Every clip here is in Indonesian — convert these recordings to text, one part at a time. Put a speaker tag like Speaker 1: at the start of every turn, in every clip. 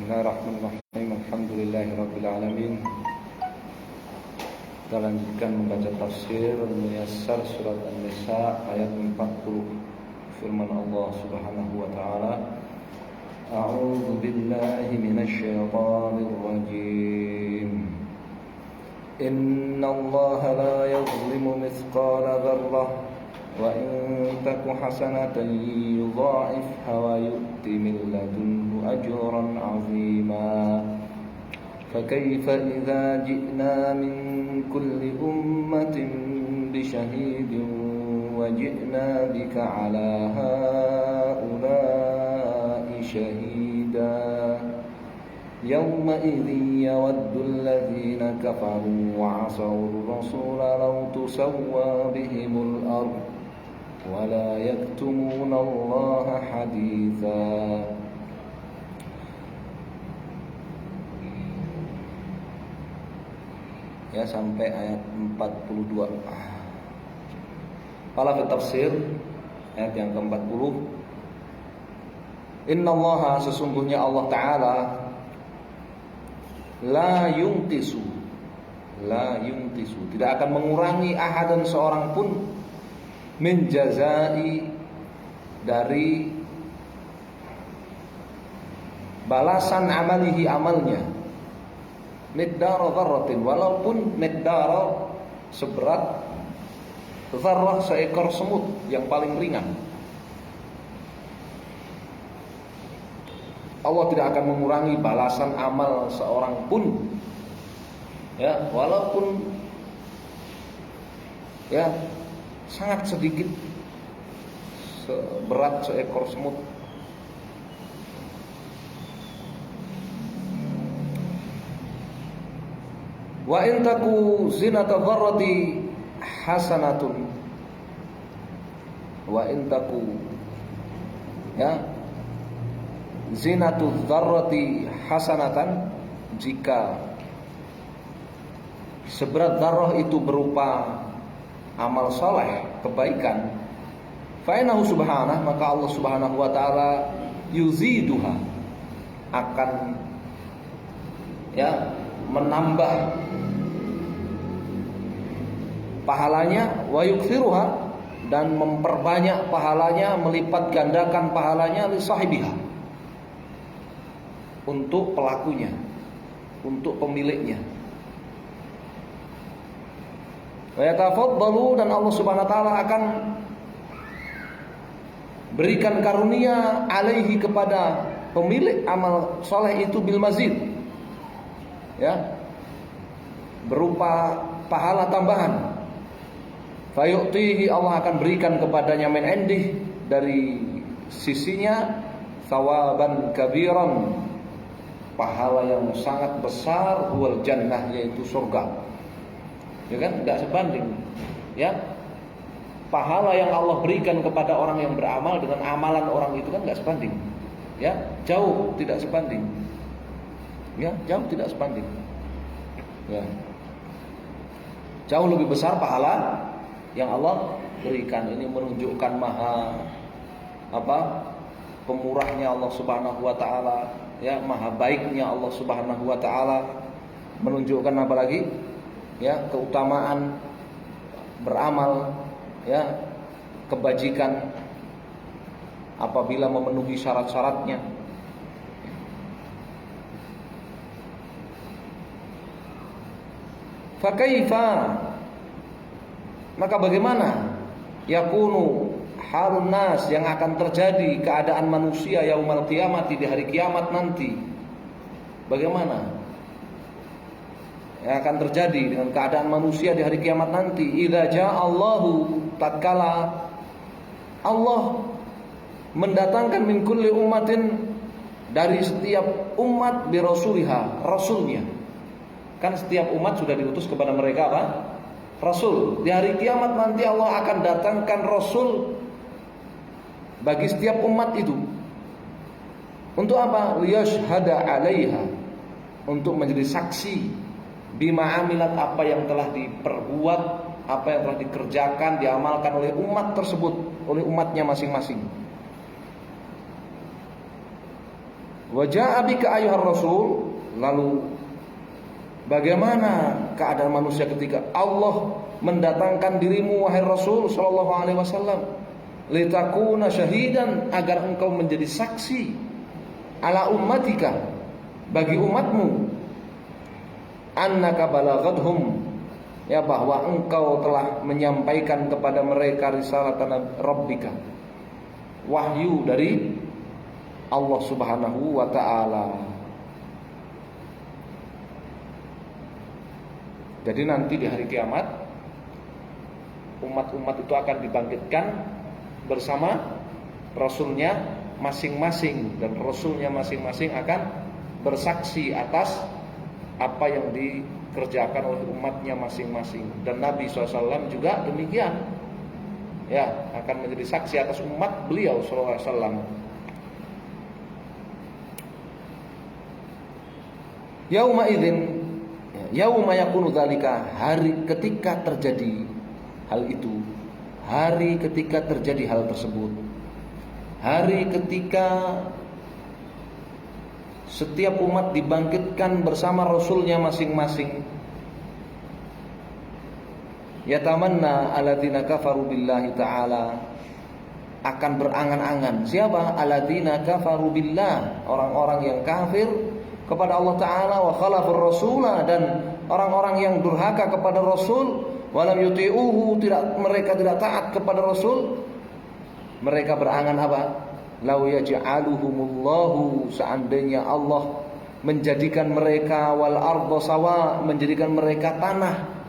Speaker 1: Bismillahirrahmanirrahim. Alhamdulillahirrabbilalamin. Kita lanjutkan membaca tafsir Muyassar surat An-Nisa ayat 40. Firman Allah Subhanahu wa taala, A'udzu billahi minasy syaithanir rajim. Innallaha la yuzlimu mithqala dzarrah wa in taku hasanatan yudha'ifha wa yu'ti min ladunhu ajran 'azima. فكيف إذا جئنا من كل أمة بشهيد وجئنا بك على هؤلاء شهيدا يومئذ يود الذين كفروا وعصوا الرسول لو تسوى بهم الأرض ولا يكتمون الله حديثا. Ya, sampai ayat 42. Qala fi tafsir ayat yang ke-40, Innallaha, sesungguhnya Allah Ta'ala, la yungtisu, tidak akan mengurangi ahadan seorang pun min jazai, dari balasan amalihi, amalnya, miqdara dzarratin, walaupun miqdara seberat dzarrah, seekor semut yang paling ringan. Allah tidak akan mengurangi balasan amal seorang pun, ya, walaupun ya sangat sedikit, seberat seekor semut. Wa in taku zinata dzarrati hasanatun, wa in taku, ya, zinatu dzarrati hasanatan, jika seberat dzarrah itu berupa amal saleh, kebaikan, fa innahu subhanahu, maka Allah Subhanahu wa taala yuziduha, akan, ya, menambah pahalanya, wa yukthiruha, dan memperbanyak pahalanya, melipat gandakan pahalanya, li sahibiha, untuk pelakunya, untuk pemiliknya. Wa yatafaddalu, dan Allah Subhanahu wa taala akan berikan karunia alaihi, kepada pemilik amal saleh itu, bil mazid, ya, berupa pahala tambahan. Fayu'tihi, Allah akan berikan kepadanya min indih, dari sisinya, thawaban kabiran, pahala yang sangat besar, huwal jannah, yaitu surga. Ya kan, enggak sebanding, ya, pahala yang Allah berikan kepada orang yang beramal dengan amalan orang itu kan enggak sebanding, ya, jauh tidak sebanding. Ya, jauh tidak sebanding. Ya. Jauh lebih besar pahala yang Allah berikan. Ini menunjukkan maha pemurahnya Allah Subhanahu wa taala, ya, maha baiknya Allah Subhanahu wa taala. Menunjukkan apa lagi? Ya, keutamaan beramal, ya, kebajikan apabila memenuhi syarat-syaratnya. Fakaifa, maka bagaimana, yakunu halun nas, yang akan terjadi keadaan manusia yaumal qiyamati, di hari kiamat nanti. Bagaimana yang akan terjadi dengan keadaan manusia di hari kiamat nanti? Idza ja'allahu, tatkala Allah mendatangkan min kulli ummatin, dari setiap umat, bi rasuliha, rasulnya. Kan setiap umat sudah diutus kepada mereka apa? Rasul. Di hari kiamat nanti Allah akan datangkan Rasul bagi setiap umat itu. Untuk apa? Liyashhada 'alaiha, untuk menjadi saksi, bima amilat, apa yang telah diperbuat, apa yang telah dikerjakan, diamalkan oleh umat tersebut, oleh umatnya masing-masing. Wa jaa bika ayyuhar rasul, lalu bagaimana keadaan manusia ketika Allah mendatangkan dirimu wahai Rasul sallallahu alaihi wasallam, litakuna syahidan, agar engkau menjadi saksi, ala ummatika, bagi umatmu, annaka balagathum, ya, bahwa engkau telah menyampaikan kepada mereka risalatan rabbika, wahyu dari Allah Subhanahu wa taala. Jadi nanti di hari kiamat umat-umat itu akan dibangkitkan bersama rasulnya masing-masing, dan rasulnya masing-masing akan bersaksi atas apa yang dikerjakan oleh umatnya masing-masing. Dan Nabi SAW juga demikian, ya, akan menjadi saksi atas umat beliau SAW. Yauma idzin, yauma yakunu dzalika, hari ketika terjadi hal itu, hari ketika terjadi hal tersebut, hari ketika setiap umat dibangkitkan bersama rasulnya masing-masing. Yatamanna alladzina kafaru billahi ta'ala, akan berangan-angan. Siapa? Alladzina kafaru billah, orang-orang yang kafir kepada Allah Ta'ala, wa khalafur rasulah, dan orang-orang yang durhaka kepada Rasul, walam yuti'uhu, mereka tidak taat kepada Rasul. Mereka berangan apa? Lau yaj'aluhumullahu, seandainya Allah menjadikan mereka, wal arda sawa, menjadikan mereka tanah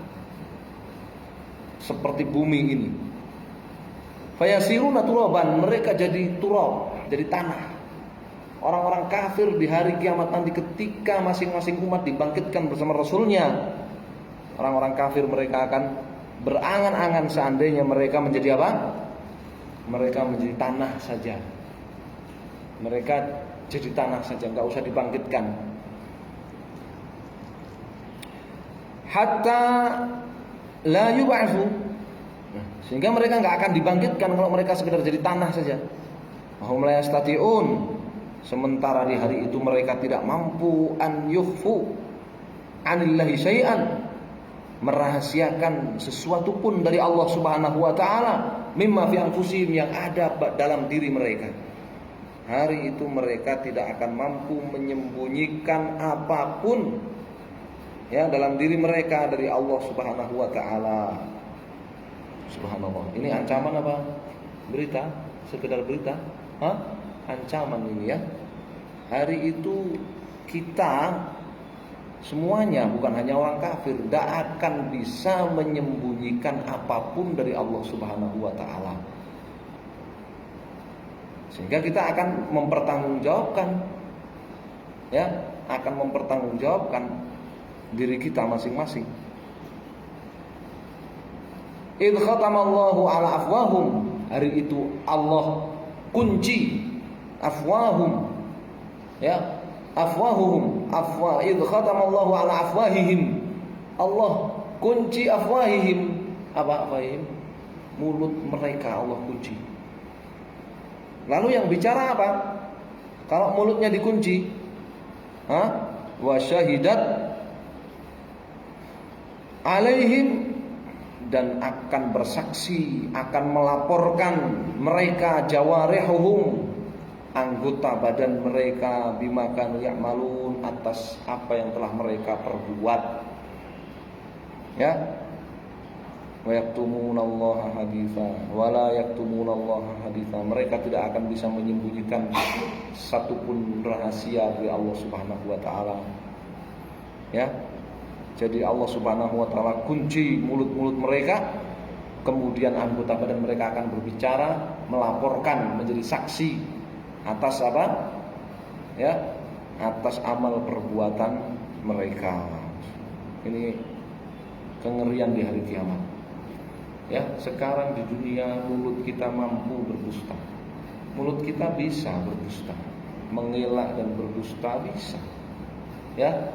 Speaker 1: seperti bumi ini, fayasiruna turaban, mereka jadi turab, jadi tanah. Orang-orang kafir di hari kiamat nanti ketika masing-masing umat dibangkitkan bersama rasulnya, orang-orang kafir mereka akan berangan-angan seandainya mereka menjadi apa? Mereka menjadi tanah saja. Mereka jadi tanah saja, enggak usah dibangkitkan. Hatta la yub'atsu, sehingga mereka enggak akan dibangkitkan kalau mereka sekedar jadi tanah saja. Hum la yastati'un, sementara di hari itu mereka tidak mampu an yukhfu anillahi syai'an, merahasiakan sesuatu pun dari Allah Subhanahu wa taala, mimma fi anfusihim, yang ada dalam diri mereka. Hari itu mereka tidak akan mampu menyembunyikan apapun, ya, dalam diri mereka dari Allah Subhanahu wa taala. Subhanallah. Ini ancaman apa? Berita? Sekedar berita? Hah? Ancaman ini, ya. Hari itu kita semuanya, bukan hanya orang kafir, tidak akan bisa menyembunyikan apapun dari Allah Subhanahu wa taala. Sehingga kita akan mempertanggungjawabkan, ya, akan mempertanggungjawabkan diri kita masing-masing. Idz khatamallahu ala afwahum, hari itu Allah kunci afwahum, ya, afwahuhum, idz khatamallahu ala afwahihim, Allah kunci afwahihim. Apa afwahihim? Mulut mereka Allah kunci. Lalu yang bicara apa? Kalau mulutnya dikunci, wa syahidat alaihim, dan akan bersaksi, akan melaporkan mereka, jawarihuhum, anggota badan mereka, bima kanu ya'malun, atas apa yang telah mereka perbuat, ya. Wa yaktumunallaha haditsa wa la yaktumunallaha haditsa, mereka tidak akan bisa menyembunyikan satupun rahasia dari Allah Subhanahu wa taala, ya. Jadi Allah Subhanahu wa taala kunci mulut-mulut mereka, kemudian anggota badan mereka akan berbicara, melaporkan, menjadi saksi atas apa? Ya, atas amal perbuatan mereka. Ini kengerian di hari kiamat. Ya, sekarang di dunia mulut kita mampu berdusta. Mulut kita bisa berdusta, mengelak dan berdusta bisa. Ya.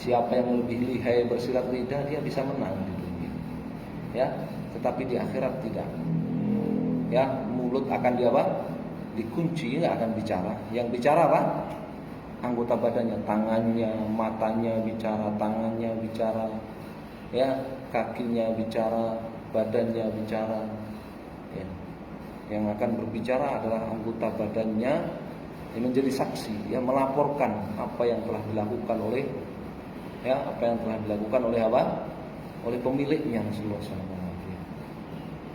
Speaker 1: Siapa yang lebih lihai bersilat lidah, dia bisa menang di dunia. Ya, tetapi di akhirat tidak. Ya, mulut akan dikunci, nggak akan bicara. Yang bicara apa? Anggota badannya, tangannya, matanya bicara, tangannya bicara, ya, kakinya bicara, badannya bicara. Ya. Yang akan berbicara adalah anggota badannya yang menjadi saksi, yang melaporkan apa yang telah dilakukan oleh, ya, apa yang telah dilakukan oleh apa? Oleh pemiliknya, Rasulullah SAW.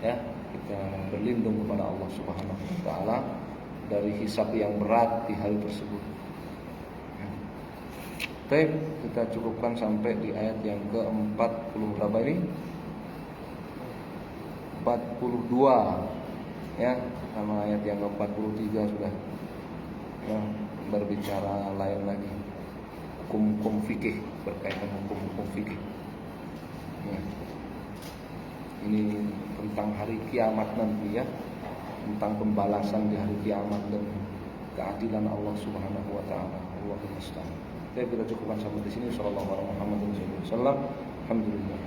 Speaker 1: Ya, kita berlindung kepada Allah Subhanahu wa taala dari hisab yang berat di hari tersebut. Baik, kita cukupkan sampai di ayat yang ke-40 berapa ini? 42. Ya, sama ayat yang ke-43 sudah, ya, berbicara lain lagi. Hukum-hukum fikih, berkaitan hukum-hukum fikih. Ya. Ini tentang hari kiamat nanti, ya, tentang pembalasan di hari kiamat dan keadilan Allah Subhanahu wa taala. Allahumma musta'an. Baik, kita cukupkan sampai di sini. Sallallahu alaihi wasallam. Alhamdulillah.